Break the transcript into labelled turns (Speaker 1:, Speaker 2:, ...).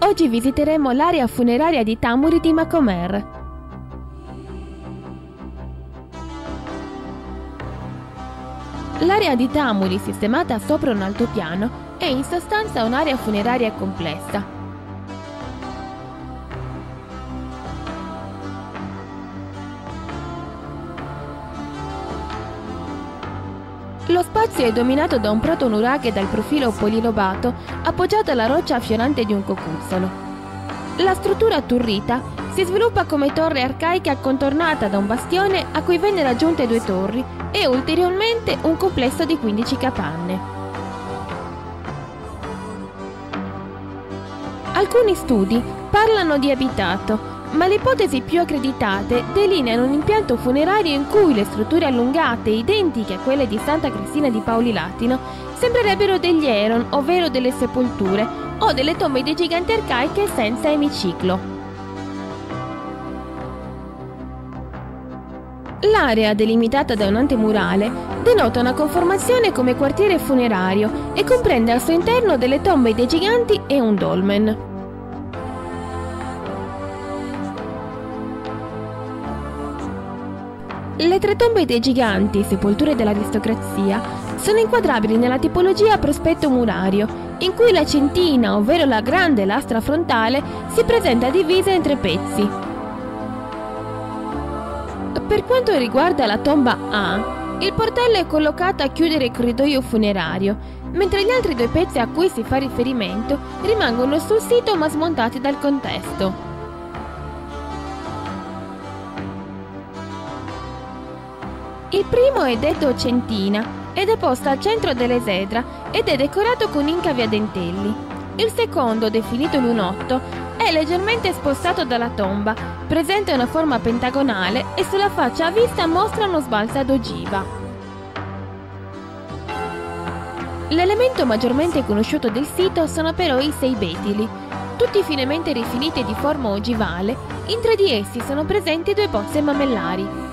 Speaker 1: Oggi visiteremo l'area funeraria di Tamuri di Macomer. L'area di Tamuri, sistemata sopra un altopiano, è in sostanza un'area funeraria complessa. Lo spazio è dominato da un protonuraghe dal profilo polilobato appoggiato alla roccia affiorante di un cocuzzolo. La struttura atturrita si sviluppa come torre arcaica contornata da un bastione a cui vennero aggiunte 2 torri e ulteriormente un complesso di 15 capanne. Alcuni studi parlano di abitato, ma le ipotesi più accreditate delineano un impianto funerario in cui le strutture allungate, identiche a quelle di Santa Cristina di Pauli Latino, sembrerebbero degli Eron, ovvero delle sepolture, o delle tombe dei giganti arcaiche senza emiciclo. L'area, delimitata da un antemurale, denota una conformazione come quartiere funerario e comprende al suo interno delle tombe dei giganti e un dolmen. Le 3 tombe dei giganti, sepolture dell'aristocrazia, sono inquadrabili nella tipologia a prospetto murario, in cui la centina, ovvero la grande lastra frontale, si presenta divisa in 3 pezzi. Per quanto riguarda la tomba A, il portello è collocato a chiudere il corridoio funerario, mentre gli altri 2 pezzi a cui si fa riferimento rimangono sul sito ma smontati dal contesto. Il primo è detto centina ed è posto al centro dell'esedra ed è decorato con incavi a dentelli. Il secondo, definito lunotto, è leggermente spostato dalla tomba, presenta una forma pentagonale e sulla faccia a vista mostra uno sbalzo ad ogiva. L'elemento maggiormente conosciuto del sito sono però i 6 betili, tutti finemente rifiniti di forma ogivale. In 3 di essi sono presenti 2 pozze mamellari.